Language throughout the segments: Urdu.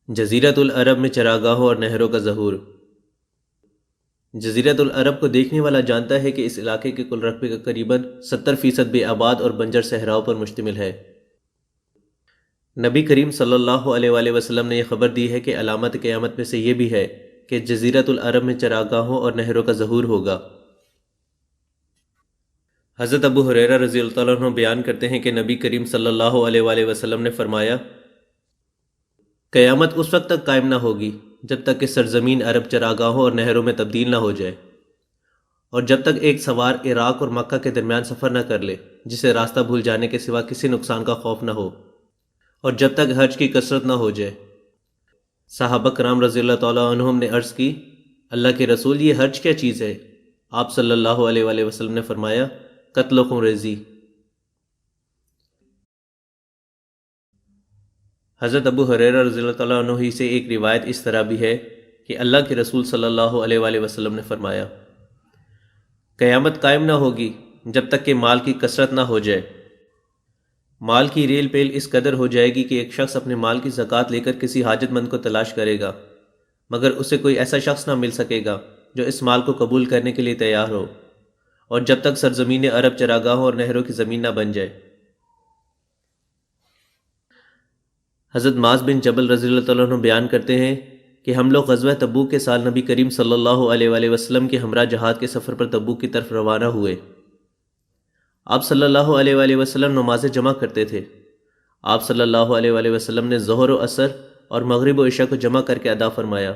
جزیرۃ العرب میں چراگاہوں اور نہروں کا ظہور۔ جزیرۃ العرب کو دیکھنے والا جانتا ہے کہ اس علاقے کے کل رقبے کا قریباً 70% بے آباد اور بنجر صحراؤں پر مشتمل ہے۔ نبی کریم صلی اللہ علیہ وآلہ وسلم نے یہ خبر دی ہے کہ علامت قیامت میں سے یہ بھی ہے کہ جزیرۃ العرب میں چراگاہوں اور نہروں کا ظہور ہوگا۔ حضرت ابو ہریرہ رضی اللہ عنہ بیان کرتے ہیں کہ نبی کریم صلی اللہ علیہ وآلہ وسلم نے فرمایا، قیامت اس وقت تک قائم نہ ہوگی جب تک کہ سرزمین عرب چراگاہوں اور نہروں میں تبدیل نہ ہو جائے، اور جب تک ایک سوار عراق اور مکہ کے درمیان سفر نہ کر لے جسے راستہ بھول جانے کے سوا کسی نقصان کا خوف نہ ہو، اور جب تک حج کی کثرت نہ ہو جائے۔ صحابہ کرام رضی اللہ تعالیٰ عنہم نے عرض کی، اللہ کے رسول، یہ حج کیا چیز ہے؟ آپ صلی اللہ علیہ وآلہ وسلم نے فرمایا، قتل و خون ریزی۔ حضرت ابو ہریرہ رضی اللہ تعالیٰ عنہ ہی سے ایک روایت اس طرح بھی ہے کہ اللہ کے رسول صلی اللہ علیہ وآلہ وسلم نے فرمایا، قیامت قائم نہ ہوگی جب تک کہ مال کی کثرت نہ ہو جائے۔ مال کی ریل پیل اس قدر ہو جائے گی کہ ایک شخص اپنے مال کی زکوٰۃ لے کر کسی حاجت مند کو تلاش کرے گا، مگر اسے کوئی ایسا شخص نہ مل سکے گا جو اس مال کو قبول کرنے کے لیے تیار ہو، اور جب تک سرزمین عرب چراگاہوں اور نہروں کی زمین نہ بن جائے۔ حضرت معاذ بن جبل رضی اللہ تعالیٰ عنہ بیان کرتے ہیں کہ ہم لوگ غزوہ تبوک کے سال نبی کریم صلی اللہ علیہ وآلہ وسلم کے ہمراہ جہاد کے سفر پر تبوک کی طرف روانہ ہوئے۔ آپ صلی اللہ علیہ وآلہ وسلم نمازیں جمع کرتے تھے۔ آپ صلی اللہ علیہ وآلہ وسلم نے ظہر و عصر اور مغرب و عشاء کو جمع کر کے ادا فرمایا۔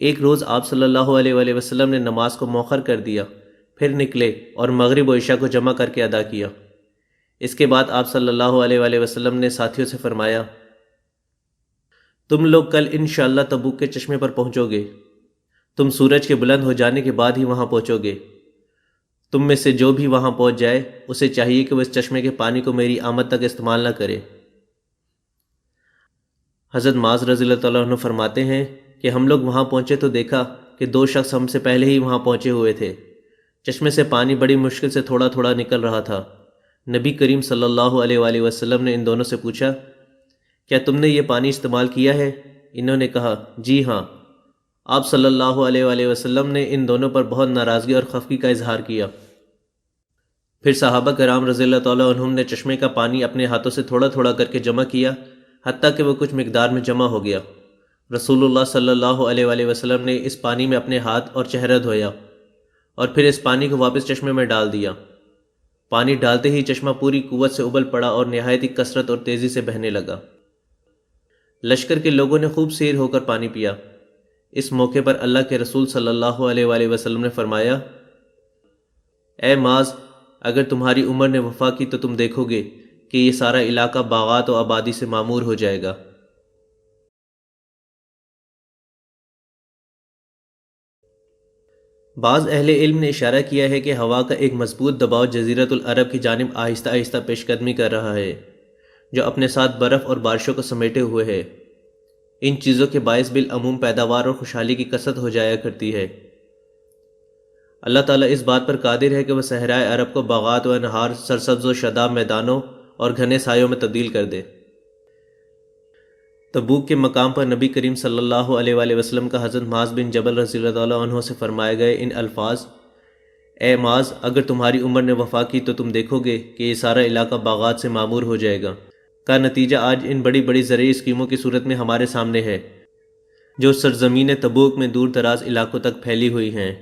ایک روز آپ صلی اللہ علیہ وآلہ وسلم نے نماز کو مؤخر کر دیا، پھر نکلے اور مغرب و عشاء کو جمع کر کے ادا کیا۔ اس کے بعد آپ صلی اللہ علیہ وآلہ وسلم نے ساتھیوں سے فرمایا، تم لوگ کل انشاءاللہ تبوک کے چشمے پر پہنچو گے۔ تم سورج کے بلند ہو جانے کے بعد ہی وہاں پہنچو گے۔ تم میں سے جو بھی وہاں پہنچ جائے اسے چاہیے کہ وہ اس چشمے کے پانی کو میری آمد تک استعمال نہ کرے۔ حضرت معاذ رضی اللہ تعالیٰ عنہ فرماتے ہیں کہ ہم لوگ وہاں پہنچے تو دیکھا کہ دو شخص ہم سے پہلے ہی وہاں پہنچے ہوئے تھے۔ چشمے سے پانی بڑی مشکل سے تھوڑا تھوڑا نکل رہا تھا۔ نبی کریم صلی اللہ علیہ وآلہ وسلم نے ان دونوں سے پوچھا، کیا تم نے یہ پانی استعمال کیا ہے؟ انہوں نے کہا، جی ہاں۔ آپ صلی اللہ علیہ وآلہ وسلم نے ان دونوں پر بہت ناراضگی اور خفگی کا اظہار کیا۔ پھر صحابہ کرام رضی اللہ تعالیٰ عنہم نے چشمے کا پانی اپنے ہاتھوں سے تھوڑا تھوڑا کر کے جمع کیا، حتیٰ کہ وہ کچھ مقدار میں جمع ہو گیا۔ رسول اللہ صلی اللہ علیہ وآلہ وسلم نے اس پانی میں اپنے ہاتھ اور چہرہ دھویا، اور پھر اس پانی کو واپس چشمے میں ڈال دیا۔ پانی ڈالتے ہی چشمہ پوری قوت سے ابل پڑا اور نہایت ہی کثرت اور تیزی سے بہنے لگا۔ لشکر کے لوگوں نے خوب سیر ہو کر پانی پیا۔ اس موقع پر اللہ کے رسول صلی اللہ علیہ وآلہ وسلم نے فرمایا، اے معاذ، اگر تمہاری عمر نے وفا کی تو تم دیکھو گے کہ یہ سارا علاقہ باغات و آبادی سے معمور ہو جائے گا۔ بعض اہل علم نے اشارہ کیا ہے کہ ہوا کا ایک مضبوط دباؤ جزیرۃ العرب کی جانب آہستہ آہستہ پیش قدمی کر رہا ہے، جو اپنے ساتھ برف اور بارشوں کو سمیٹے ہوئے ہے۔ ان چیزوں کے باعث بالعموم پیداوار اور خوشحالی کی کثرت ہو جایا کرتی ہے۔ اللہ تعالیٰ اس بات پر قادر ہے کہ وہ صحرائے عرب کو باغات و انہار، سرسبز و شاداب میدانوں اور گھنے سایوں میں تبدیل کر دے۔ تبوک کے مقام پر نبی کریم صلی اللہ علیہ وآلہ وسلم کا حضرت معاذ بن جبل رضی اللہ عنہ سے فرمائے گئے ان الفاظ، اے معاذ، اگر تمہاری عمر نے وفا کی تو تم دیکھو گے کہ یہ سارا علاقہ باغات سے معمور ہو جائے گا، کا نتیجہ آج ان بڑی بڑی زرعی اسکیموں کی صورت میں ہمارے سامنے ہے، جو سرزمین تبوک میں دور دراز علاقوں تک پھیلی ہوئی ہیں۔